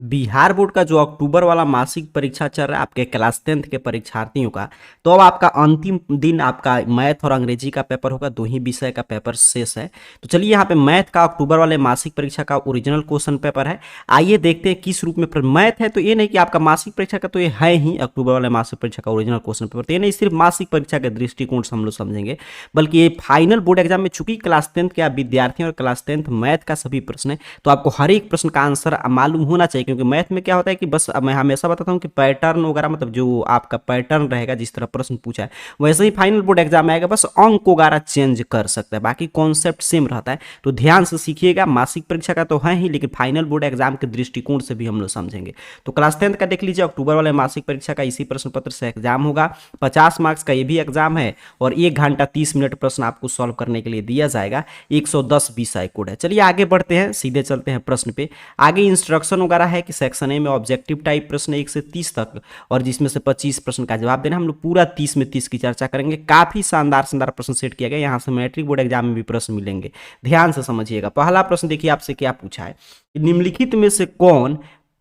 Bihar board का जो अक्टूबर वाला मासिक परीक्षा चल रहा है आपके क्लास 10th के परीक्षार्थियों का, तो अब आपका अंतिम दिन आपका मैथ और अंग्रेजी का पेपर होगा। दो ही विषय का पेपर शेष है। तो चलिए यहाँ पे मैथ का अक्टूबर वाले मासिक परीक्षा का ओरिजिनल क्वेश्चन पेपर है। आइए देखते हैं किस रूप में मैथ है। तो ये नहीं कि आपका मासिक परीक्षा का, तो ये है ही अक्टूबर वाले मासिक परीक्षा का ओरिजिनल क्वेश्चन पेपर। तो ये नहीं सिर्फ मासिक परीक्षा के दृष्टिकोण से हम लोग समझेंगे, बल्कि ये फाइनल बोर्ड एग्जाम में चूंकि क्लास 10th के आप विद्यार्थी और क्लास 10th मैथ का सभी प्रश्न है, तो आपको हर एक प्रश्न का आंसर मालूम होना चाहिए। क्योंकि मैथ में क्या होता है कि बस मैं हमेशा बताता हूँ कि पैटर्न वगैरह, मतलब जो आपका पैटर्न रहेगा, जिस तरह प्रश्न पूछा है वैसे ही फाइनल बोर्ड एग्जाम में आएगा, बस अंक वगैरह चेंज कर सकता है, बाकी कॉन्सेप्ट सेम रहता है। तो ध्यान से सीखिएगा। मासिक परीक्षा का तो है ही, लेकिन फाइनल बोर्ड एग्जाम के दृष्टिकोण से भी हम लोग समझेंगे। तो क्लास 10th का देख लीजिए, अक्टूबर वाले मासिक परीक्षा का इसी प्रश्न पत्र से एग्जाम होगा। 50 मार्क्स का ये भी एग्जाम है और 1 घंटा 30 मिनट प्रश्न आपको सॉल्व करने के लिए दिया जाएगा। 110 विषय कोड है। चलिए आगे बढ़ते हैं, सीधे चलते हैं प्रश्न पे। आगे इंस्ट्रक्शन वगैरह है कि सेक्शन ए में ऑब्जेक्टिव टाइप प्रश्न 1 से 30 तक, और जिसमें से 25 प्रश्न का जवाब देना। हम लोग पूरा 30 में 30 की चर्चा करेंगे। काफी शानदार शानदार प्रश्न सेट किया गया। यहाँ से मैट्रिक बोर्ड एग्जाम में भी प्रश्न मिलेंगे, ध्यान से समझिएगा। पहला प्रश्न देखिए आपसे क्या पूछा है, निम्नलिखित में से कौन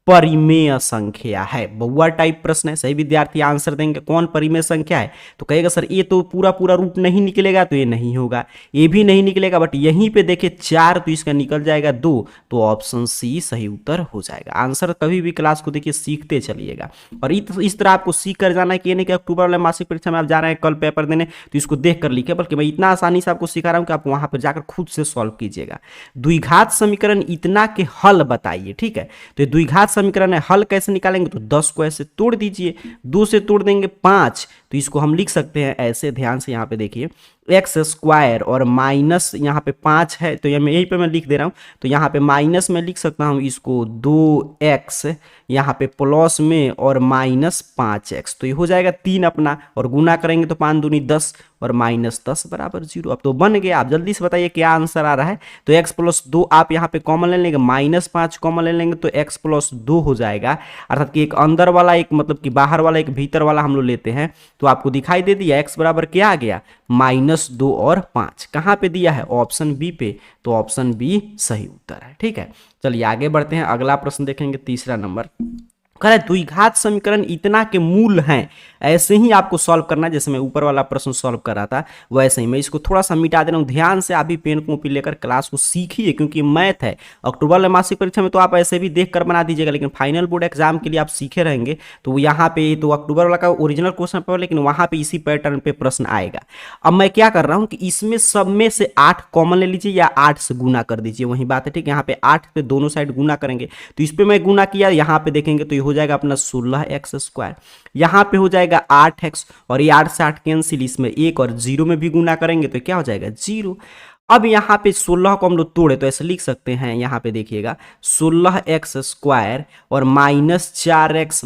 परिमेय संख्या है। बहुआ टाइप प्रश्न है, सही विद्यार्थी आंसर देंगे कौन परिमेय संख्या है। तो कहेगा सर ये तो पूरा पूरा रूप नहीं निकलेगा, तो ये नहीं होगा, ये भी नहीं निकलेगा, बट यहीं पे देखिए 4 तो इसका निकल जाएगा 2, तो ऑप्शन सी सही उत्तर हो जाएगा। आंसर कभी भी क्लास को देखिए सीखते चलिएगा, और इस तरह आपको सीख कर जाना है कि ये नहीं कि अक्टूबर वाले मासिक परीक्षा में आप जा रहे हैं कल पेपर देने तो इसको देख कर लिखे, बल्कि मैं इतना आसानी से आपको सिखा रहा हूँ कि आप वहां पर जाकर खुद से सॉल्व कीजिएगा। द्विघात समीकरण इतना के हल बताइए, ठीक है। तो ये द्विघात समीकरण है, हल कैसे निकालेंगे, तो 10 को ऐसे तोड़ दीजिए, 2 से तोड़ देंगे 5, तो इसको हम लिख सकते हैं ऐसे। ध्यान से यहाँ पे देखिए, एक्स स्क्वायर और माइनस यहाँ पे 5 है, तो यहीं पे मैं लिख दे रहा हूँ। तो यहाँ पे माइनस में लिख सकता हूँ इसको 2x, यहाँ पे प्लस में और माइनस 5x, तो ये हो जाएगा 3 अपना, और गुना करेंगे तो 5 दूनी 10 और माइनस 10 बराबर 0। अब तो बन गया। आप जल्दी से बताइए क्या आंसर आ रहा है। तो x प्लस 2 आप यहाँ पे कॉमन ले लेंगे, माइनस 5 कॉमन ले लेंगे तो x प्लस 2 हो जाएगा। अर्थात कि एक अंदर वाला, एक मतलब कि बाहर वाला, एक भीतर वाला हम लोग लेते हैं, तो आपको दिखाई दे दिया x बराबर क्या आ गया, -2 और 5। कहाँ पे दिया है, ऑप्शन बी पे, तो ऑप्शन बी सही उत्तर है। ठीक है, चलिए आगे बढ़ते हैं। अगला प्रश्न देखेंगे, तीसरा नंबर। कह रहा है द्विघात समीकरण इतना के मूल हैं, ऐसे ही आपको सॉल्व करना है। जैसे मैं ऊपर वाला प्रश्न सॉल्व कर रहा था वैसे ही मैं इसको थोड़ा सा मिटा दे रहा हूँ। ध्यान से आप भी पेन कॉपी लेकर क्लास को सीखिए, क्योंकि मैथ है। अक्टूबर वाले मासिक परीक्षा में तो आप ऐसे भी देख कर बना दीजिएगा, लेकिन फाइनल बोर्ड एग्जाम के लिए आप सीखे रहेंगे। तो यहाँ पे तो अक्टूबर वाला का ओरिजिनल क्वेश्चन पेपर, लेकिन वहाँ पे इसी पैटर्न पे प्रश्न आएगा। अब मैं क्या कर रहा हूँ कि इसमें सब में से 8 कॉमन ले लीजिए या 8 से गुना कर दीजिए, वही बात है। ठीक है, यहाँ पे 8 पे दोनों साइड गुना करेंगे, तो इस पे मैं गुना किया, यहाँ पे देखेंगे तो ये हो जाएगा अपना 16x स्क्वायर। यहाँ पे हो जाएगा 8x, और ये 8 से 8 कैंसिल, इसमें 1 और 0 में भी गुना करेंगे तो क्या हो जाएगा 0। अब यहाँ पे 16 को हम लोग तोड़े तो ऐसे लिख सकते हैं, यहाँ पे देखिएगा 16x स्क्वायर और -4x,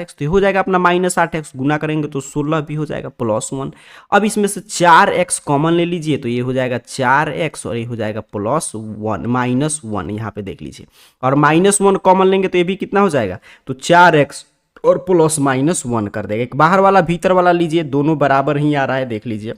तो ये हो जाएगा अपना -8x, गुना करेंगे तो 16 भी हो जाएगा +1। अब इसमें से 4x कॉमन ले लीजिए, तो ये हो जाएगा 4x और ये हो जाएगा +1 -1, यहाँ पे देख लीजिए। और -1 कॉमन लेंगे तो ये भी कितना हो जाएगा, तो 4x और +-1 कर देगा। एक बाहर वाला भीतर वाला लीजिए, दोनों बराबर ही आ रहा है, देख लीजिए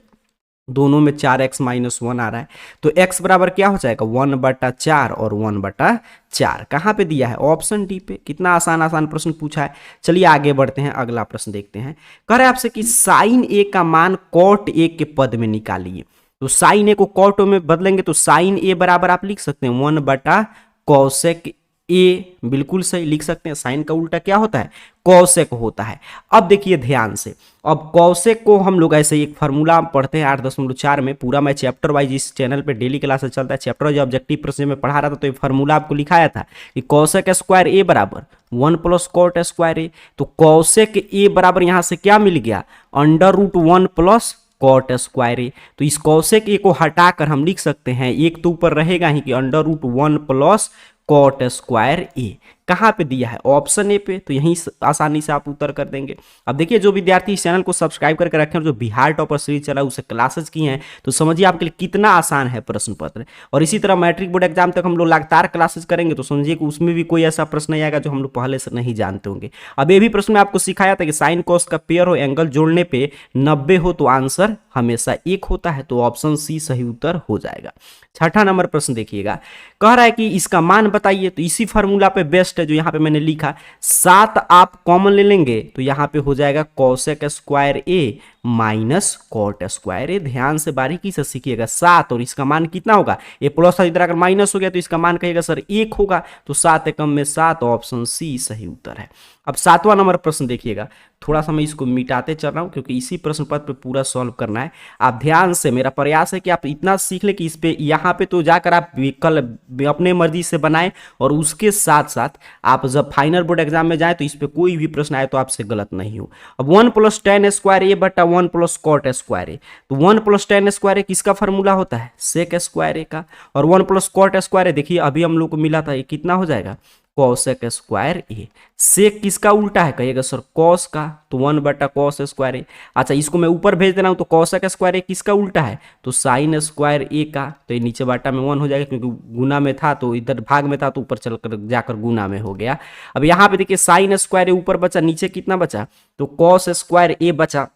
दोनों में 4x -1 आ रहा है, तो x बराबर क्या हो जाएगा 1/4 और 1/4। कहाँ पे दिया है, ऑप्शन डी पे। कितना आसान आसान प्रश्न पूछा है। चलिए आगे बढ़ते हैं, अगला प्रश्न देखते हैं। कह रहे हैं आपसे कि sin a का मान cot a के पद में निकालिए। तो sin a को cot में बदलेंगे तो sin a बराबर आप लिख सकते हैं 1/cosec ए, बिल्कुल सही लिख सकते हैं। साइन का उल्टा क्या होता है, कौसेक होता है। अब देखिए ध्यान से, अब कौसेक को हम लोग ऐसे एक फार्मूला पढ़ते हैं 8.4 में, पूरा मैं चैप्टर वाइज इस चैनल पे डेली क्लासेस चलता है, चैप्टर वाइज ऑब्जेक्टिव प्रश्न में पढ़ा रहा था, तो ये फार्मूला आपको लिखाया था कि कौसेक स्क्वायर ए बराबर 1 + कॉट स्क्वायर ए। तो कौसेक ए बराबर यहाँ से क्या मिल गया, √1 + कॉट स्क्वायर ए। तो इस कौसेक ए को हटाकर हम लिख सकते हैं, एक तो ऊपर रहेगा ही कि √1 + कॉट स्क्वायर ए। कहाँ पे दिया है, ऑप्शन ए पे, तो यहीं आसानी से आप उत्तर कर देंगे। अब देखिए जो विद्यार्थी इस चैनल को सब्सक्राइब करके रखे हैं, जो बिहार टॉपर सीरीज चला उसे क्लासेस की हैं, तो समझिए आपके लिए कितना आसान है प्रश्न पत्र। और इसी तरह मैट्रिक बोर्ड एग्जाम तक हम लोग लगातार क्लासेस करेंगे, तो समझिए कि उसमें भी कोई ऐसा प्रश्न नहीं आएगा जो हम लोग पहले से नहीं जानते होंगे। अब ये भी प्रश्न में आपको सिखाया था कि साइन कॉस का पेयर हो, एंगल जोड़ने पे 90 हो, तो आंसर हमेशा 1 होता है, तो ऑप्शन सी सही उत्तर हो जाएगा। छठा नंबर प्रश्न देखिएगा, कह रहा है कि इसका मान बताइए। तो इसी फार्मूला पे बेस्ड टेस्ट है जो यहाँ पे मैंने लिखा, 7 आप कॉमन ले लेंगे तो यहाँ पे हो जाएगा कॉसेक स्क्वायर ए माइनस कॉट स्क्वायर ए। ध्यान से बारीकी से सीखिएगा, 7 और इसका मान कितना होगा, ये प्लस था, इधर अगर माइनस हो गया तो इसका मान कहिएगा सर 1 होगा, तो 7 एकम में 7, ऑप्शन सी सही उत्तर है। अब 7वां नंबर प्रश्न देखिएगा, थोड़ा सा मैं इसको मिटाते चल रहा हूं क्योंकि इसी प्रश्न पत्र पे पूरा सॉल्व करना है। आप ध्यान से, मेरा प्रयास है कि आप इतना सीख लें कि इस पे यहाँ पे तो जाकर आप कल अपने मर्जी से बनाएं, और उसके साथ साथ आप जब फाइनल बोर्ड एग्जाम में जाएं तो इस पे कोई भी प्रश्न आए तो आपसे गलत नहीं हो। अब 1 + tan स्क्वायर ए बटा 1 + cot स्क्वायर ए, तो 1 + tan स्क्वायर ए किसका फॉर्मूला होता है, सेक स्क्वायर ए का, और 1 + cot स्क्वायर ए देखिए अभी हम लोग को मिला था, ये कितना हो जाएगा, कॉसेक स्क्वायर ए। सेक किसका उल्टा है, कहिएगा सर कॉस का, तो 1 बटा कॉस स्क्वायर ए। अच्छा इसको मैं ऊपर भेज दे रहा हूं, तो कॉसेक स्क्वायर ए किसका उल्टा है, तो साइन स्क्वायर ए का, तो ये नीचे बाटा में 1 हो जाएगा क्योंकि गुना में था तो इधर भाग में था तो ऊपर चलकर जाकर गुना में हो गया। अब यहाँ पे देखिए साइन स्क्वायर ए ऊपर बचा, नीचे कितना बचा, तो कॉस स्क्वायर ए बचा,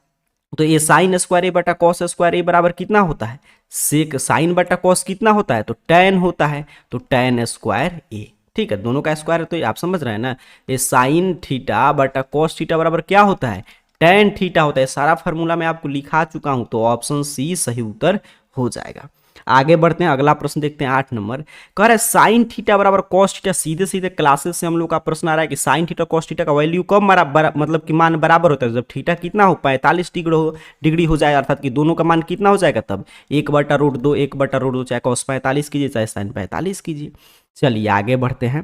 तो ये साइन स्क्वायर ए बटा कॉस स्क्वायर ए बराबर कितना होता है, सेक साइन बटा कॉस कितना होता है, तो tan होता है, तो tan स्क्वायर ए। ठीक है, दोनों का स्क्वायर है तो आप समझ रहे हैं ना, ये साइन थीटा बटा कॉस थीटा बराबर क्या होता है, tan थीटा होता है। सारा फार्मूला मैं आपको लिखा चुका हूं, तो ऑप्शन सी सही उत्तर हो जाएगा। आगे बढ़ते हैं, अगला प्रश्न देखते हैं 8 नंबर। कह रहा है साइन थीटा बराबर कॉस थीटा, सीधे सीधे क्लासेस से हम लोग का प्रश्न आ रहा है कि साइन थीटा कॉस थीटा का वैल्यू कब मतलब कि मान बराबर होता है, जब थीटा कितना हो, 45 डिग्री हो जाए, अर्थात कि दोनों का मान कितना हो जाएगा, तब 1/√2 1/√2, चाहे कॉस 45 कीजिए चाहे साइन 45 कीजिए। चलिए आगे बढ़ते हैं,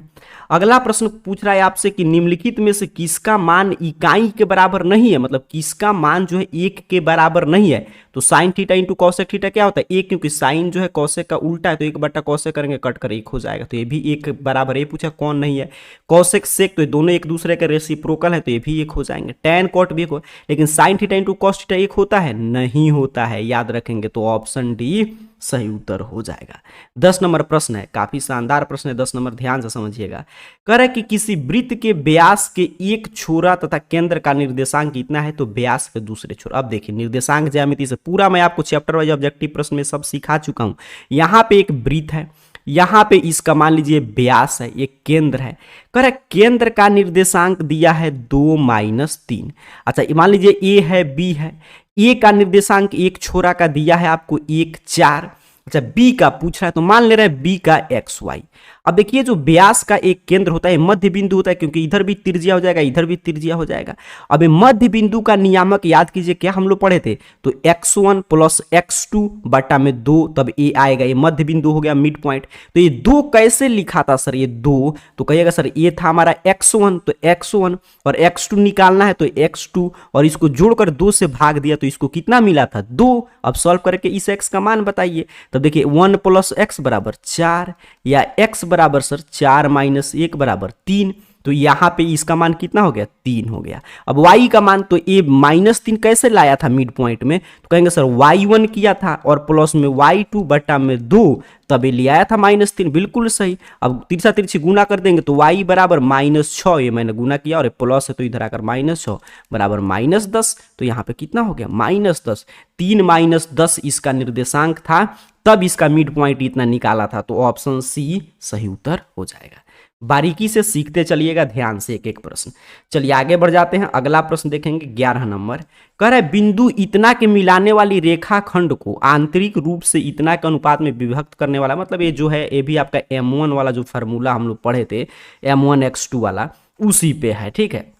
अगला प्रश्न पूछ रहा है आपसे कि निम्नलिखित में से किसका मान इकाई के बराबर नहीं है, मतलब किसका मान जो है 1 के बराबर नहीं है। तो sine theta into cosec theta क्या होता है, 1, क्योंकि साइन जो है कॉसेक का उल्टा है तो 1 बटा कॉसेक करेंगे, कट कर 1 हो जाएगा, तो ये भी 1 बराबर। ये पूछा कौन नहीं है, कॉसेक सेक, तो ये दोनों एक दूसरे के रेसिप्रोकल है तो ये भी 1 हो जाएंगे। टैन कॉट भी 1 हो, लेकिन sine theta into cos theta 1 होता है, नहीं होता है, याद रखेंगे, तो ऑप्शन डी सही उत्तर हो जाएगा। 10 नंबर प्रश्न है, काफी शानदार प्रश्न है, 10 नंबर ध्यान से समझिएगा। कह रहा है कि किसी वृत्त के व्यास के एक छोरा तथा केंद्र का निर्देशांक कितना है, तो व्यास के दूसरे छोर। अब देखिए निर्देशांक ज्यामिति से पूरा मैं आपको चैप्टर वाइज ऑब्जेक्टिव प्रश्न में सब सिखा चुका हूं। यहां पे एक वृत्त है, यहां पे इसका मान लीजिए व्यास है, एक केंद्र है, कह रहा है केंद्र का निर्देशांक दिया है 2 - 3। अच्छा मान लीजिए ए है बी है, ए का निर्देशांक एक छोरा का दिया है आपको 1 4। अच्छा बी का पूछ रहा है तो मान ले रहा है बी का XY। अब देखिए जो व्यास का एक केंद्र होता है मध्य बिंदु होता है, क्योंकि इधर भी त्रिज्या हो जाएगा इधर भी त्रिज्या हो जाएगा। अब मध्य बिंदु का नियामक याद कीजिए, क्या हम लोग पढ़े थे, तो x1 + x2 बटा में 2, तब ए आएगा, ये मध्य बिंदु हो गया मिड पॉइंट। तो ये 2 कैसे लिखा था सर, ये 2 तो कहिएगा सर ये था हमारा x1, तो x1 और x2 निकालना है तो x2, और इसको जोड़कर 2 से भाग दिया तो इसको कितना मिला था 2। अब सॉल्व करके इस x का मान बताइए, तब देखिए 1 + x बराबर 4, या x बराबर सर 4 - 1 बराबर 3, तो यहां पे इसका मान कितना हो गया 3 हो गया। अब y का मान तो ये -3 कैसे लाया था मिड पॉइंट में, तो कहेंगे सर y1 किया था और प्लस में y2 बटा में 2, तब ये ले आया था -3, बिल्कुल सही। अब तिरछा तिरछी गुना कर देंगे तो y बराबर -6, ये मैंने गुना किया और प्लस है तो इधर आकर -6 बराबर -10, तो यहाँ पे कितना हो गया -10। 3 - 10 इसका निर्देशांक था, तब इसका मिड पॉइंट इतना निकाला था, तो ऑप्शन सी सही उत्तर हो जाएगा। बारीकी से सीखते चलिएगा ध्यान से एक एक प्रश्न। चलिए आगे बढ़ जाते हैं, अगला प्रश्न देखेंगे 11 नंबर। कह रहा है बिंदु इतना के मिलाने वाली रेखाखंड को आंतरिक रूप से इतना के अनुपात में विभक्त करने वाला, मतलब ये जो है ये भी आपका M1 वाला जो फार्मूला हम लोग पढ़े थे M1x2 वाला, उसी पे है। ठीक है,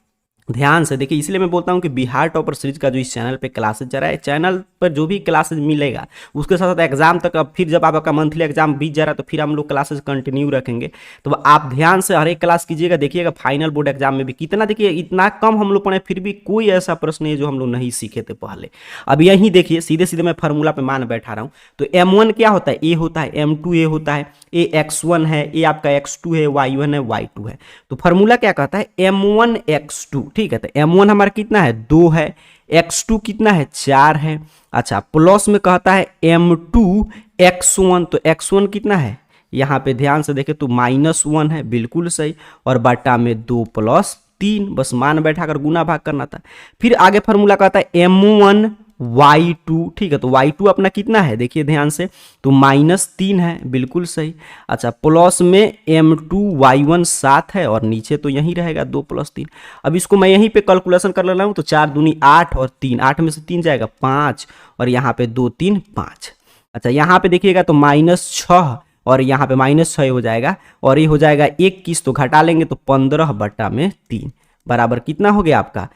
ध्यान से देखिए, इसलिए मैं बोलता हूं कि बिहार टॉपर सीरीज का जो इस चैनल पे क्लासेज चल रहा है, चैनल पर जो भी क्लासेज मिलेगा उसके साथ साथ एग्जाम तक, अब फिर जब आपका मंथली एग्जाम बीत जा रहा है तो फिर हम लोग क्लासेज कंटिन्यू रखेंगे, तो आप ध्यान से हर एक क्लास कीजिएगा। देखिएगा फाइनल बोर्ड एग्जाम में भी कितना, देखिए इतना कम हम लोग पढ़े फिर भी कोई ऐसा प्रश्न है जो हम लोग नहीं सीखे थे पहले। अब यही देखिए सीधे सीधे मैं फार्मूला पे मान बैठा रहा हूँ, तो M1 क्या होता है, ए होता है, M2 ए होता है, ए x1 है, ए आपका x2 है, y1 है, y2 है। तो फार्मूला क्या कहता है M1x2। ठीक है, तो M1 हमारा कितना है 2 है, x2 कितना है 4 है। अच्छा प्लस में कहता है M2x1, तो x1 कितना है, यहाँ पे ध्यान से देखें तो -1 है, बिल्कुल सही, और बटा में 2 + 3, बस मान बैठा कर गुना भाग करना था। फिर आगे फार्मूला कहता है M1 y2, ठीक है। तो y2 अपना कितना है देखिए ध्यान से, तो -3 है, बिल्कुल सही। अच्छा, प्लस में m2y1 7 है और नीचे तो यही रहेगा 2 + 3। अब इसको मैं यहीं पे कैलकुलेशन कर ले रहा हूँ, तो 4 दूनी 8 और 3, 8 में से 3 जाएगा 5 और यहाँ पे 2 3 5। अच्छा, यहाँ पे देखिएगा तो -6 और यहाँ पे -6 हो जाएगा और ये हो जाएगा 21, तो घटा लेंगे तो 15/3 बराबर कितना हो गया आपका,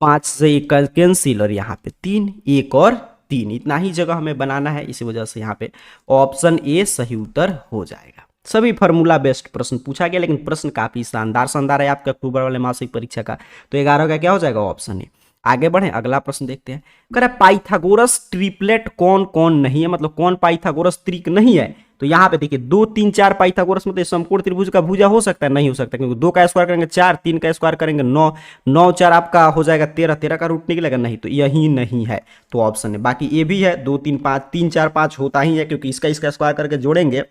5 से 1 कैंसिल और यहाँ पे 3, 1 और 3, इतना ही जगह हमें बनाना है। इसी वजह से यहाँ पे ऑप्शन ए सही उत्तर हो जाएगा। सभी फार्मूला बेस्ड प्रश्न पूछा गया, लेकिन प्रश्न काफी शानदार है आपका अक्टूबर वाले मासिक परीक्षा का। तो 11 का क्या हो जाएगा, ऑप्शन ए। आगे बढ़े, अगला प्रश्न देखते हैं। कह रहा है पाइथागोरस ट्रिपलेट कौन कौन नहीं है, मतलब कौन पाइथागोरस त्रिक नहीं है। तो यहाँ पे देखिए 2 3 4 पाइथागोरस मतलब समकोण त्रिभुज का भुजा हो सकता है, नहीं हो सकता, क्योंकि 2 का स्क्वायर करेंगे 4, 3 का स्क्वायर करेंगे 9, 9 4 आपका हो जाएगा 13, 13 का रूट निकलेगा नहीं, तो यही नहीं है, तो ऑप्शन है। बाकी ये भी है 2 3 5, 3 4 5 होता ही है, क्योंकि इसका स्क्वायर करके जोड़ेंगे,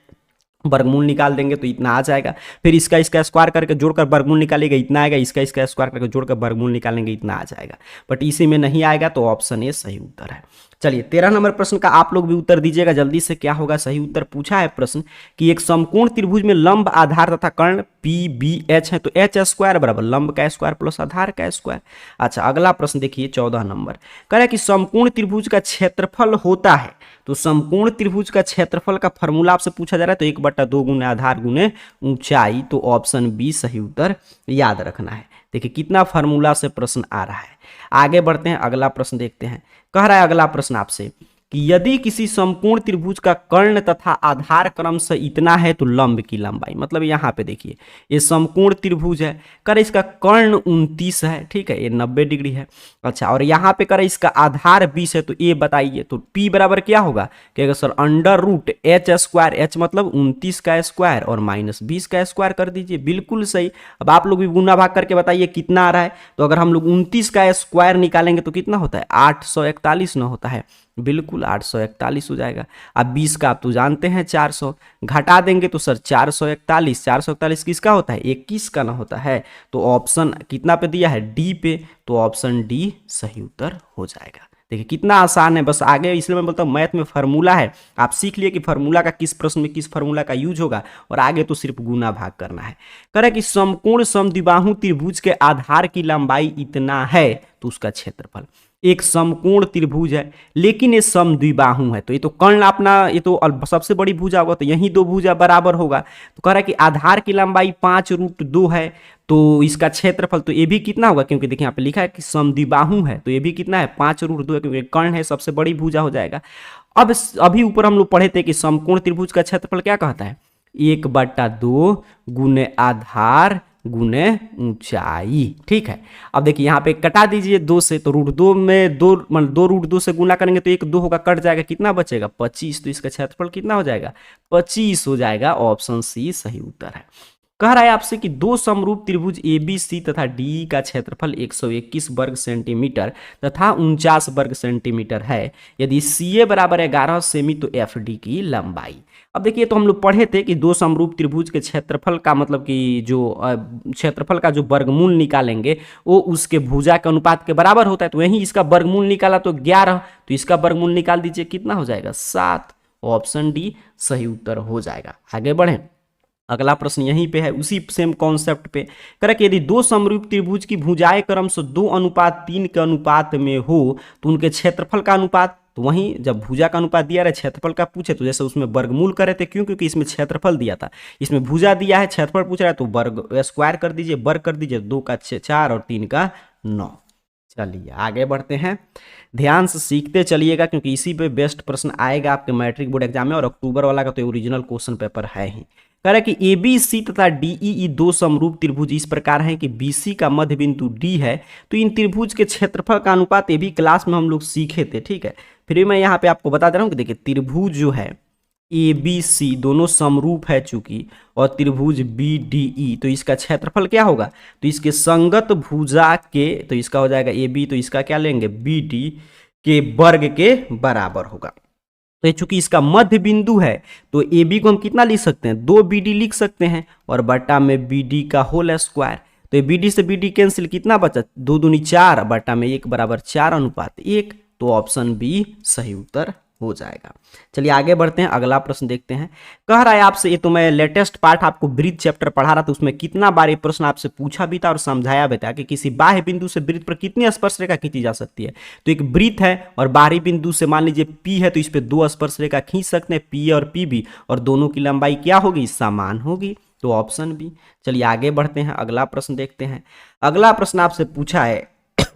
वर्गमूल निकाल देंगे तो इतना आ जाएगा, फिर इसका स्क्वायर करके जोड़कर वर्गमूल निकालेगा इतना आएगा, इसका स्क्वायर करके जोड़कर वर्गमूल निकालेंगे इतना आ जाएगा, बट इसी में नहीं आएगा, तो ऑप्शन ए सही उत्तर है। चलिए 13 नंबर प्रश्न का आप लोग भी उत्तर दीजिएगा जल्दी से, क्या होगा सही उत्तर। पूछा है प्रश्न कि एक समकोण त्रिभुज में लंब आधार तथा कर्ण PBH है, तो h स्क्वायर बराबर लंब का स्क्वायर प्लस आधार का स्क्वायर। अच्छा, अगला प्रश्न देखिए 14 नंबर, कह रहा है कि समकोण त्रिभुज का क्षेत्रफल होता है, तो समकोण त्रिभुज का क्षेत्रफल का फॉर्मूला आपसे पूछा जा रहा है, तो 1/2 गुने आधार गुने ऊंचाई, तो ऑप्शन बी सही उत्तर याद रखना है। देखिए कितना फार्मूला से प्रश्न आ रहा है। आगे बढ़ते हैं, अगला प्रश्न देखते हैं। कह रहा है अगला प्रश्न आपसे कि यदि किसी समकोण त्रिभुज का कर्ण तथा आधार क्रम से इतना है तो लंब की लंबाई, मतलब यहाँ पे देखिए ये समकोण त्रिभुज है, कर इसका कर्ण 29 है, ठीक है, ये 90 डिग्री है। अच्छा, और यहाँ पे कर इसका आधार 20 है, तो ये बताइए, तो P बराबर क्या होगा, कहेगा सर √h स्क्वायर, h मतलब 29 का स्क्वायर और -20 का स्क्वायर कर दीजिए, बिल्कुल सही। अब आप लोग भी गुना भाग करके बताइए कितना आ रहा है, तो अगर हम लोग 29 का स्क्वायर निकालेंगे तो कितना होता है, 841 न होता है, बिल्कुल 841 हो जाएगा। अब 20 का आप तो जानते हैं 400, घटा देंगे तो सर 441, 441 किसका होता है, 21 का ना होता है, तो ऑप्शन कितना पे दिया है, डी पे, तो ऑप्शन डी सही उत्तर हो जाएगा। देखिए कितना आसान है, बस आगे इसलिए मैं बोलता हूँ मैथ में फार्मूला है, आप सीख लिए कि फार्मूला का किस प्रश्न में किस फार्मूला का यूज होगा, और आगे तो सिर्फ गुना भाग करना है। कह रहा है कि समकोण समद्विबाहु त्रिभुज के आधार की लंबाई इतना है, तो उसका क्षेत्रफल। एक समकोण त्रिभुज है लेकिन ये समद्विबाहु है, तो ये तो कर्ण अपना, ये तो सबसे बड़ी भुजा होगा, तो यही दो भुजा बराबर होगा। तो कह रहा है कि आधार की लंबाई 5√2 है, तो इसका क्षेत्रफल तो ये भी कितना होगा, क्योंकि देखिए यहाँ पे लिखा है कि समद्विबाहु है, तो ये भी कितना है 5√2 है, क्योंकि कर्ण है सबसे बड़ी भुजा हो जाएगा। अब अभी ऊपर हम लोग पढ़े थे कि समकोण त्रिभुज का क्षेत्रफल क्या कहता है, 1/2 गुने आधार गुने ऊंचाई, ठीक है। अब देखिए यहाँ पे कटा दीजिए 2 से, तो √2 में 2 मतलब 2√2 से गुना करेंगे तो 1 2 होगा, कट जाएगा, कितना बचेगा 25, तो इसका क्षेत्रफल कितना हो जाएगा 25 हो जाएगा, ऑप्शन सी सही उत्तर है। कह रहा है आपसे कि दो समरूप त्रिभुज ABC तथा DE का क्षेत्रफल 121 वर्ग सेंटीमीटर तथा 49 वर्ग सेंटीमीटर है, यदि CA बराबर 11 सेमी तो FD की लंबाई। अब देखिए तो हम लोग पढ़े थे कि दो समरूप त्रिभुज के क्षेत्रफल का मतलब कि जो क्षेत्रफल का जो वर्गमूल निकालेंगे वो उसके भुजा के अनुपात के बराबर होता है, तो वहीं इसका वर्गमूल निकाला तो 11, तो इसका वर्गमूल निकाल दीजिए, कितना हो जाएगा 7, ऑप्शन डी सही उत्तर हो जाएगा। आगे बढ़े, अगला प्रश्न यहीं पे है, उसी सेम कॉन्सेप्ट पे। कह कि यदि दो समरूप त्रिभुज की भुजाएं क्रमशः 2:3 के अनुपात में हो तो उनके क्षेत्रफल का अनुपात, तो वहीं जब भुजा का अनुपात दिया रहे क्षेत्रफल का पूछे तो जैसे उसमें वर्गमूल करे थे, क्यों, क्योंकि इसमें क्षेत्रफल दिया था, इसमें भुजा दिया है, क्षेत्रफल पूछ रहा है, तो वर्ग स्क्वायर कर दीजिए, वर्ग कर दीजिए, 2 का 4 और 3 का 9। चलिए आगे बढ़ते हैं, ध्यान से सीखते चलिएगा क्योंकि इसी पे बेस्ट प्रश्न आएगा आपके मैट्रिक बोर्ड एग्जाम में, और अक्टूबर वाला का तो ओरिजिनल क्वेश्चन पेपर है ही। कह रहा है कि ABC तथा DEE दो समरूप त्रिभुज इस प्रकार हैं कि BC का मध्य बिंदु D है, तो इन त्रिभुज के क्षेत्रफल का अनुपात ये भी क्लास में हम लोग सीखे थे, ठीक है। फिर मैं यहाँ पे आपको बता दे रहा हूँ कि देखिए त्रिभुज जो है ABC दोनों समरूप है चूंकि, और त्रिभुज BDE, तो इसका क्षेत्रफल क्या होगा, तो इसके संगत भुजा के, तो इसका हो जाएगा AB, तो इसका क्या लेंगे BD के वर्ग के बराबर होगा। तो चूंकि इसका मध्य बिंदु है तो AB को हम कितना लिख सकते हैं, 2BD लिख सकते हैं, और बटा में BD का होल स्क्वायर, तो BD से BD कैंसिल, कितना बचा 2 दूनी 4, बटा में 1 बराबर 4 अनुपात 1, तो ऑप्शन बी सही उत्तर हो जाएगा। चलिए आगे बढ़ते हैं, अगला प्रश्न देखते हैं। कह रहा है आपसे, ये तो मैं लेटेस्ट पार्ट आपको वृत्त चैप्टर पढ़ा रहा था, उसमें कितना बार ये प्रश्न आपसे पूछा भी था और समझाया भी था कि किसी बाह्य बिंदु से वृत्त पर कितनी स्पर्श रेखा खींची जा सकती है। तो एक वृत्त है और बाहरी बिंदु से मान लीजिए पी है, तो इस पे 2 स्पर्श रेखा खींच सकते हैं, पी और पी भी, और दोनों की लंबाई क्या होगी, समान होगी, तो ऑप्शन बी। चलिए आगे बढ़ते हैं, अगला प्रश्न देखते हैं। अगला प्रश्न आपसे पूछा है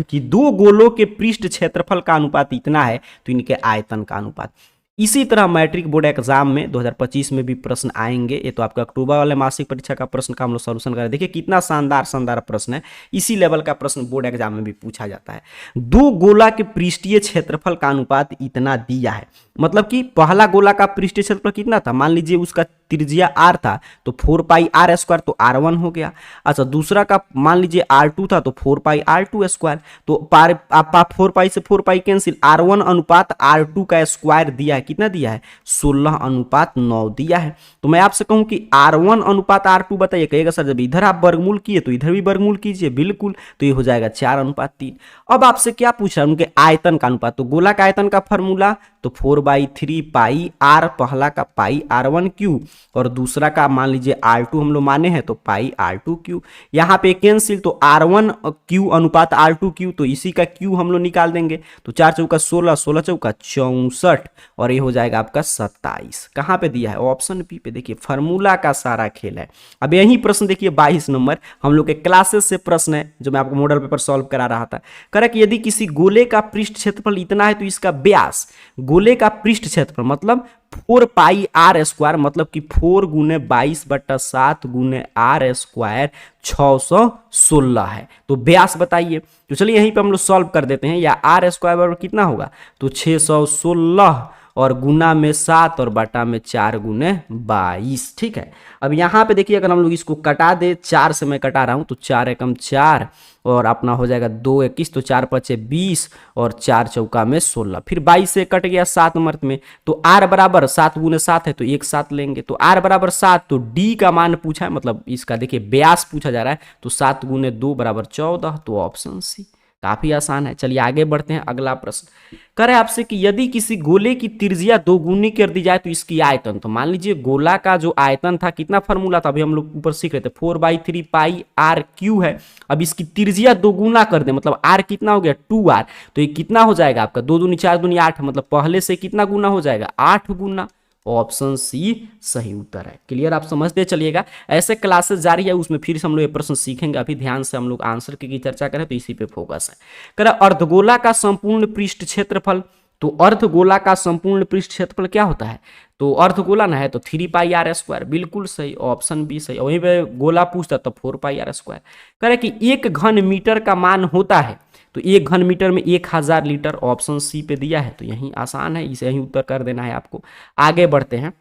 कि 2 गोलों के पृष्ठ क्षेत्रफल का अनुपात इतना है, तो इनके आयतन का अनुपात। इसी तरह मैट्रिक बोर्ड एग्जाम में 2025 में भी प्रश्न आएंगे। ये तो आपका अक्टूबर वाले मासिक परीक्षा का प्रश्न का हम लोग सॉल्यूशन करें। देखिए कितना शानदार शानदार प्रश्न है, इसी लेवल का प्रश्न बोर्ड एग्जाम में भी पूछा जाता है। 2 गोला के पृष्ठीय क्षेत्रफल का अनुपात इतना दिया है, मतलब कि पहला गोला का पृष्ठीय क्षेत्रफल कितना था, मान लीजिए उसका त्रिज्या r था, तो 4 पाई r स्क्वायर, तो r1 हो गया। अच्छा दूसरा का मान लीजिए r2 था, तो 4 पाई r2 स्क्वायर, तो आपका 4 पाई से 4 पाई कैंसिल, r1 अनुपात r2 का स्क्वायर दिया है, कितना दिया है, 16 अनुपात 9 दिया है। तो मैं आपसे कहूं कि r1 अनुपात r2 बताइए, कहेगा सर जब इधर आप वर्गमूल किए तो इधर भी वर्गमूल कीजिए, बिल्कुल, तो ये हो जाएगा 4 अनुपात 3। अब आपसे क्या पूछ रहा है, उनके आयतन का अनुपात। तो गोला का आयतन का फॉर्मूला तो 4/3 पाई r, पहला का पाई r1 क्यू और दूसरा का मान लीजिए r2 हम लोग माने हैं, तो पाई r2 क्यू। यहाँ पे कैंसिल, तो r1 क्यू अनुपात r2 क्यू, तो इसी का क्यू हम लोग निकाल देंगे, तो 4 चौका 16, 16 चौका 64, और ये हो जाएगा आपका 27। कहाँ पे दिया है, ऑप्शन बी पे। देखिए फार्मूला का सारा खेल है। अब यही प्रश्न देखिए 22 नंबर हम लोग के क्लासेस से प्रश्न है, जो मैं आपको मॉडल पेपर सॉल्व करा रहा था। कह कि यदि किसी गोले का पृष्ठ क्षेत्रफल इतना है, तो इसका व्यास, गोले का पृष्ठ क्षेत्रफल मतलब 4 पाई r स्क्वायर, मतलब कि 4 गुने 22/7 गुने r स्क्वायर 616 है। तो व्यास बताइए। तो चलिए यहीं पे हम लोग सॉल्व कर देते हैं। या r स्क्वायर बराबर कितना होगा, तो 616 और गुना में 7 और बटा में 4 गुने 22। ठीक है, अब यहाँ पे देखिए अगर हम लोग इसको कटा दे, 4 से मैं कटा रहा हूँ, तो 4 एकम 4 और अपना हो जाएगा 2 21, तो 4 5 20 और 4 चौका में 16, फिर 22 से कट गया 7 मर्त में, तो r बराबर 7 गुने 7 है, तो एक साथ लेंगे, तो r बराबर 7, तो d का मान पूछा है, मतलब इसका देखिए व्यास पूछा जा रहा है, तो 7 गुने 2 बराबर 14, तो ऑप्शन सी। काफी आसान है। चलिए आगे बढ़ते हैं, अगला प्रश्न करे आपसे कि यदि किसी गोले की त्रिज्या 2 गुनी कर दी जाए, तो इसकी आयतन। तो मान लीजिए गोला का जो आयतन था, कितना फॉर्मूला था, अभी हम लोग ऊपर सीख रहे थे, 4/3 पाई r क्यू है। अब इसकी त्रिज्या 2 गुना कर दे, मतलब r कितना हो गया, 2r, तो ये कितना हो जाएगा आपका, 2 दूनी 4 दूनी 8, मतलब पहले से कितना गुना हो जाएगा, 8 गुना। ऑप्शन सी सही उत्तर है। क्लियर, आप समझते चलिएगा। ऐसे क्लासेस जारी है, उसमें फिर से हम लोग ये प्रश्न सीखेंगे। अभी ध्यान से हम लोग आंसर की चर्चा करें, तो इसी पे फोकस है। कह रहा अर्धगोला का संपूर्ण पृष्ठ क्षेत्रफल। तो अर्धगोला का संपूर्ण पृष्ठ क्षेत्रफल क्या होता है, तो अर्धगोला ना है तो 3 पाई r स्क्वायर, बिल्कुल सही, ऑप्शन बी सही। वहीं पे गोला पूछता तो 4 पाई r स्क्वायर। कह रहे कि 1 घन मीटर का मान होता है, तो 1 घन मीटर में 1000 लीटर, ऑप्शन सी पे दिया है, तो यही आसान है, इसे यही उत्तर कर देना है आपको। आगे बढ़ते हैं।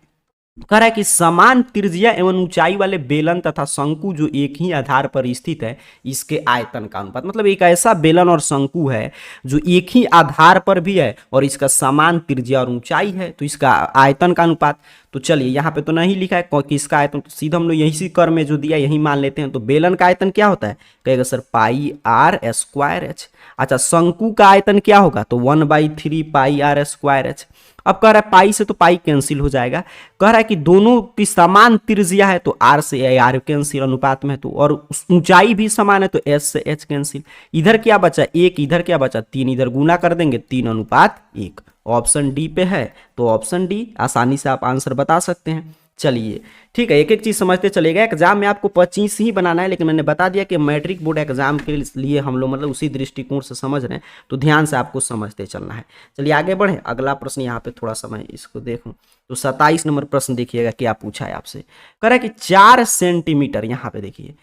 कह रहा है कि समान त्रिज्या एवं ऊंचाई वाले बेलन तथा शंकु जो एक ही आधार पर स्थित है, इसके आयतन का अनुपात। मतलब एक ऐसा बेलन और शंकु है जो एक ही आधार पर भी है और इसका समान त्रिज्या और ऊंचाई है, तो इसका आयतन का अनुपात। तो चलिए यहाँ पे तो नहीं लिखा है कि इसका आयतन, तो सीधा हम लोग यही कर में जो दिया यही मान लेते हैं। तो बेलन का आयतन क्या होता है, कहेगा सर पाई r स्क्वायर h। अच्छा शंकु का आयतन क्या होगा, तो 1/3 पाई r स्क्वायर h। अब कह रहा है पाई से तो पाई कैंसिल हो जाएगा। कह रहा है कि दोनों की समान त्रिज्या है, तो r से r कैंसिल अनुपात में है, तो और ऊंचाई भी समान है, तो s से h कैंसिल। इधर क्या बचा 1, इधर क्या बचा 3, इधर गुना कर देंगे 3 अनुपात 1। ऑप्शन डी पे है, तो ऑप्शन डी आसानी से आप आंसर बता सकते हैं। चलिए ठीक है, एक एक चीज समझते चलेगा। एग्जाम में आपको 25 ही बनाना है, लेकिन मैंने बता दिया कि मैट्रिक बोर्ड एग्जाम के लिए हम लोग मतलब उसी दृष्टिकोण से समझ रहे हैं, तो ध्यान से आपको समझते चलना है। चलिए आगे बढ़े, अगला प्रश्न यहाँ पे थोड़ा सा मैं इसको देखूं, तो 27 नंबर प्रश्न देखिएगा क्या पूछा है आपसे। कह रहा है कि 4 सेंटीमीटर, यहाँ पे देखिए,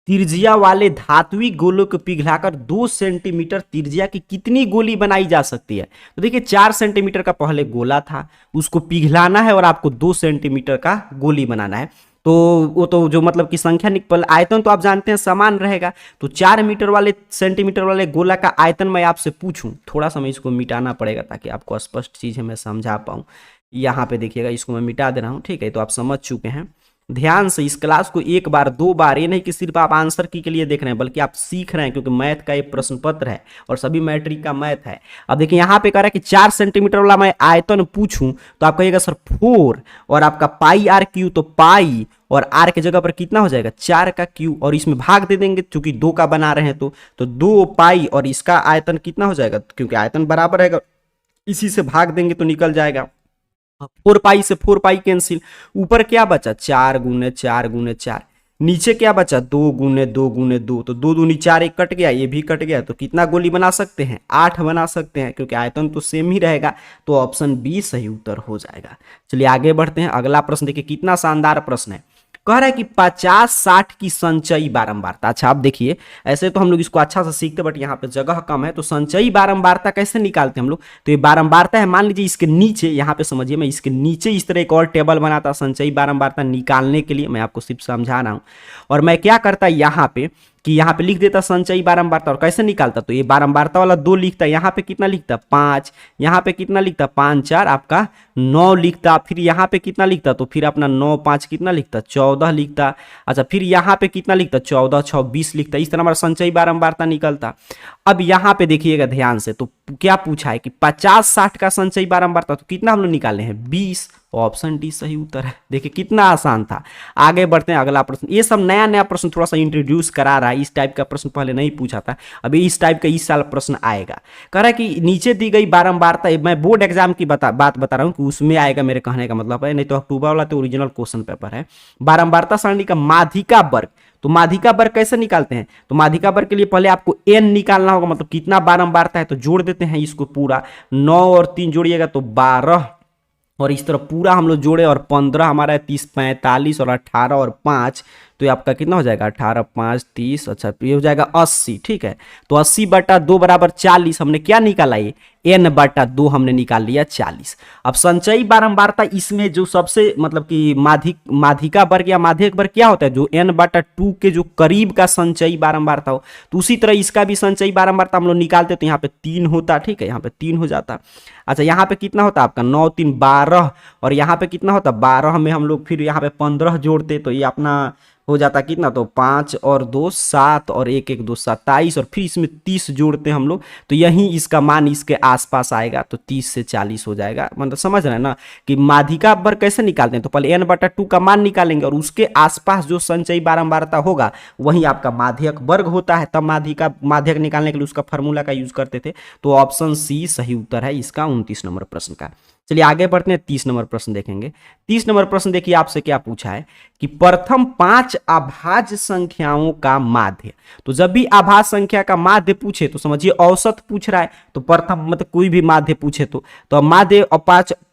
त्रिज्या वाले धात्विक गोलों को पिघलाकर 2 सेंटीमीटर त्रिज्या की कितनी गोली बनाई जा सकती है। तो देखिए 4 सेंटीमीटर का पहले गोला था, उसको पिघलाना है और आपको 2 सेंटीमीटर का गोली बनाना है। तो वो तो जो मतलब कि संख्या निकल, आयतन तो आप जानते हैं समान रहेगा। तो 4 मीटर वाले सेंटीमीटर वाले गोला का आयतन मैं आपसे पूछूं, थोड़ा सा मैं इसको मिटाना पड़ेगा ताकि आपको स्पष्ट चीजें मैं समझा पाऊं। यहाँ पे देखिएगा, इसको मैं मिटा दे रहा हूँ, ठीक है, तो आप समझ चुके हैं। ध्यान से इस क्लास को एक बार दो बार, ये नहीं कि सिर्फ आप आंसर की के लिए देख रहे हैं, बल्कि आप सीख रहे हैं, क्योंकि मैथ का एक प्रश्न पत्र है और सभी मैट्रिक का मैथ है। अब देखिए यहाँ पे कह रहा है कि 4 सेंटीमीटर वाला मैं आयतन पूछूं तो आप कहिएगा सर 4, और आपका पाई आर क्यू, तो पाई और आर के जगह पर कितना हो जाएगा 4 का क्यू, और इसमें भाग दे देंगे क्योंकि 2 का बना रहे हैं तो 2 पाई, और इसका आयतन कितना हो जाएगा, क्योंकि आयतन बराबर है, इसी से भाग देंगे तो निकल जाएगा। 4 पाई से 4 पाई कैंसिल, ऊपर क्या बचा 4 गुने 4 गुने 4, नीचे क्या बचा 2 गुने 2 गुने 2, तो 2 दूनी 4, एक कट गया, ये भी कट गया, तो कितना गोली बना सकते हैं 8 बना सकते हैं, क्योंकि आयतन तो सेम ही रहेगा, तो ऑप्शन बी सही उत्तर हो जाएगा। चलिए आगे बढ़ते हैं, अगला प्रश्न देखिए कितना शानदार प्रश्न है। कह रहा है कि 50-60 की संचयी बारंबारता। अच्छा आप देखिए, ऐसे तो हम लोग इसको अच्छा से सीखते, बट यहाँ पे जगह कम है, तो संचयी बारंबारता कैसे निकालते हैं हम लोग। तो ये बारंबारता है, मान लीजिए इसके नीचे, यहाँ पे समझिए मैं इसके नीचे इस तरह एक और टेबल बनाता संचयी बारंबारता निकालने के लिए, मैं आपको सिर्फ समझा रहा हूँ। और मैं क्या करता यहाँ पे कि यहाँ पे लिख देता संचयी बारंबारता, और कैसे निकालता, तो ये बारंबारता वाला 2 लिखता, यहाँ पे कितना लिखता 5, यहाँ पे कितना लिखता 5 4 आपका 9 लिखता, फिर यहाँ पे कितना लिखता, तो फिर अपना 9 5 कितना लिखता 14 लिखता। अच्छा फिर यहाँ पे कितना लिखता 14 6 20 लिखता, इस तरह हमारा संचयी बारंबारता निकलता। अब यहाँ पे देखिएगा ध्यान से, तो क्या पूछा है कि 50-60 का संचयी बारंबारता, तो कितना हम लोग निकाले हैं 20, ऑप्शन डी सही उत्तर है। देखिए कितना आसान था। आगे बढ़ते हैं, अगला प्रश्न, ये सब नया नया प्रश्न थोड़ा सा इंट्रोड्यूस करा रहा है, इस टाइप का प्रश्न पहले नहीं पूछा था, अभी इस टाइप का इस साल प्रश्न आएगा। कह रहा है कि नीचे दी गई बारंबारता, मैं बोर्ड एग्जाम की बात बता रहा हूँ कि उसमें आएगा, मेरे कहने का मतलब है, नहीं तो अक्टूबर वाला तो ओरिजिनल क्वेश्चन पेपर है। बारंबारता सारणी का माध्यिका वर्ग, तो माध्यिका वर्ग कैसे निकालते हैं, तो माध्यिका वर्ग के लिए पहले आपको n निकालना होगा, मतलब कितना बारंबारता है, तो जोड़ देते हैं इसको पूरा, 9 और 3 जोड़िएगा तो 12, और इस तरह पूरा हम लोग जोड़े, और 15 हमारा है 30 45, और 18 और 5, तो ये आपका कितना हो जाएगा 18 5 30, अच्छा ये हो जाएगा 80। ठीक है, तो 80/2 बराबर 40, हमने क्या निकाला, ये n/2 हमने निकाल लिया 40। अब संचयी बारंबारता, इसमें जो सबसे मतलब कि माध्यिका वर्ग या माध्यक वर्ग क्या होता है, जो n/2 के जो करीब का संचयी बारंबारता हो, तो उसी तरह इसका भी संचयी बारंबारता हम लोग निकालते, तो यहाँ पे 3 होता। ठीक है, यहाँ पे 3 हो जाता। अच्छा यहाँ पे कितना होता आपका 9 3 12, और यहाँ पे कितना होता 12 में हम लोग फिर यहाँ पे 15 जोड़ते, तो ये अपना हो जाता कितना, तो 5 और 2 7, और 1 1 2 27, और फिर इसमें 30 जोड़ते हैं हम लोग, तो यहीं इसका मान इसके आसपास आएगा, तो 30 से 40 हो जाएगा। मतलब समझ रहे हैं ना कि माध्यिका वर्ग कैसे निकालते हैं, तो पहले n/2 का मान निकालेंगे, और उसके आसपास जो संचयी बारंबारता होगा वही आपका माध्यक वर्ग होता है, तब माध्यक निकालने के लिए उसका फॉर्मूला का यूज करते थे। तो ऑप्शन सी सही उत्तर है इसका 29 नंबर प्रश्न का। चलिए आगे बढ़ते हैं, 30 नंबर प्रश्न देखेंगे। 30 नंबर प्रश्न देखिए आपसे क्या पूछा है कि प्रथम 5 अभाज्य संख्याओं का माध्य। तो जब भी अभाज्य संख्या का माध्य पूछे तो समझिए औसत पूछ रहा है, तो प्रथम मतलब कोई भी माध्य पूछे तो माध्य और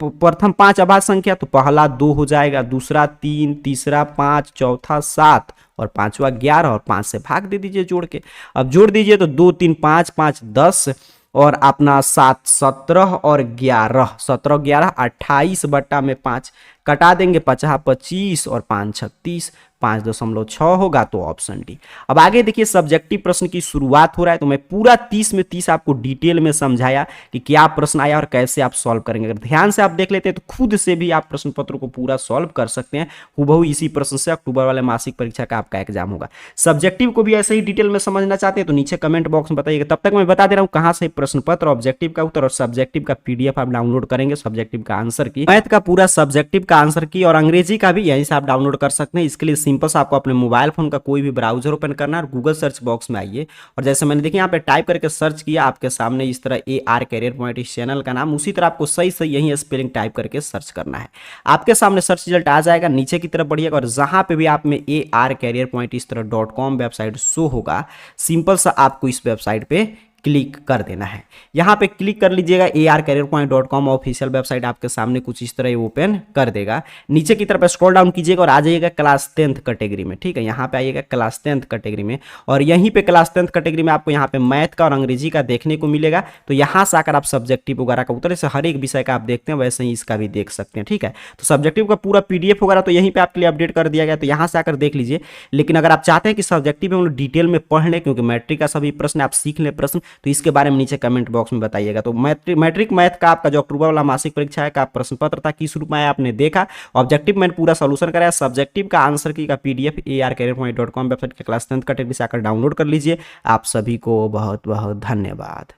प्रथम 5 अभाज्य संख्या, तो पहला 2 हो जाएगा, दूसरा 3, तीसरा 5, चौथा 7, और पांचवा 11, और 5 से भाग दे दीजिए जोड़ के। अब जोड़ दीजिए तो 2 3 5 5 10, और अपना 7 17, और 11 17 11 28/5 कटा देंगे, 50 25, और 5 36, 5.6 होगा, तो ऑप्शन डी। अब आगे देखिए सब्जेक्टिव प्रश्न की शुरुआत हो रहा है, तो मैं पूरा 30 में 30 आपको डिटेल में समझाया कि क्या प्रश्न आया और कैसे आप सॉल्व करेंगे। अगर ध्यान से आप देख लेते हैं तो खुद से भी आप प्रश्न पत्र को पूरा सॉल्व कर सकते हैं। हुबहू इसी प्रश्न से अक्टूबर वाले मासिक परीक्षा का आपका एग्जाम होगा। सब्जेक्टिव को भी ऐसे ही डिटेल में समझना चाहते हैं तो नीचे कमेंट बॉक्स में बताइएगा। तब तक मैं बता दे रहा हूँ कहाँ से प्रश्न पत्र, ऑब्जेक्टिव का उत्तर और सब्जेक्टिव का PDF आप डाउनलोड करेंगे। सब्जेक्टिव का आंसर की, मैथ का पूरा सब्जेक्टिव का आंसर की और अंग्रेजी का भी यहीं से आप डाउनलोड कर सकते हैं। इसके लिए सिंपल से आपको अपने मोबाइल फोन का कोई भी ब्राउजर ओपन करना है और गूगल सर्च बॉक्स में आइए, और जैसे मैंने देखिए यहाँ पे टाइप करके सर्च किया, आपके सामने इस तरह AR कैरियर पॉइंट इस चैनल का नाम, उसी तरह आपको सही सही यही स्पेलिंग टाइप करके सर्च करना है। आपके सामने सर्च रिजल्ट आ जाएगा, नीचे की तरफ बढ़िएगा और जहां पे भी आप में AR कैरियर पॉइंट इस तरह .com वेबसाइट शो होगा, सिंपल सा आपको इस वेबसाइट पे क्लिक कर देना है। यहाँ पे क्लिक कर लीजिएगा, arcareerpoint.com ऑफिशियल वेबसाइट आपके सामने कुछ इस तरह ओपन कर देगा। नीचे की तरफ स्क्रॉल डाउन कीजिएगा और आ जाइएगा क्लास 10th कैटेगरी में। ठीक है, यहाँ पे आइएगा क्लास 10th कैटेगरी में, और यहीं पे क्लास 10th कैटेगरी में आपको यहाँ पे मैथ का और अंग्रेजी का देखने को मिलेगा। तो यहाँ से आकर आप सब्जेक्टिव वगैरह का उत्तर से हर एक विषय का आप देखते हैं, वैसे ही इसका भी देख सकते हैं। ठीक है, तो सब्जेक्टिव का पूरा PDF वगैरह तो यहीं पे आपके लिए अपडेट कर दिया गया, तो यहाँ से आकर देख लीजिए। लेकिन अगर आप चाहते हैं कि सब्जेक्टिव में हम लोग डिटेल में पढ़ लें, क्योंकि मैट्रिक का सभी प्रश्न आप सीख लें प्रश्न, तो इसके बारे में नीचे कमेंट बॉक्स में बताइएगा। तो मैट्रिक मैथ का आपका जो अक्टूबर वाला मासिक परीक्षा है का प्रश्न पत्र था किस रूप में आया आपने देखा। ऑब्जेक्टिव मैंने पूरा सोल्यूशन कराया, सब्जेक्टिव का आंसर की का पीडीएफ arcareerpoint.com वेबसाइट के क्लास 10th का टेक्निक से आकर डाउनलोड कर लीजिए। आप सभी को बहुत बहुत धन्यवाद।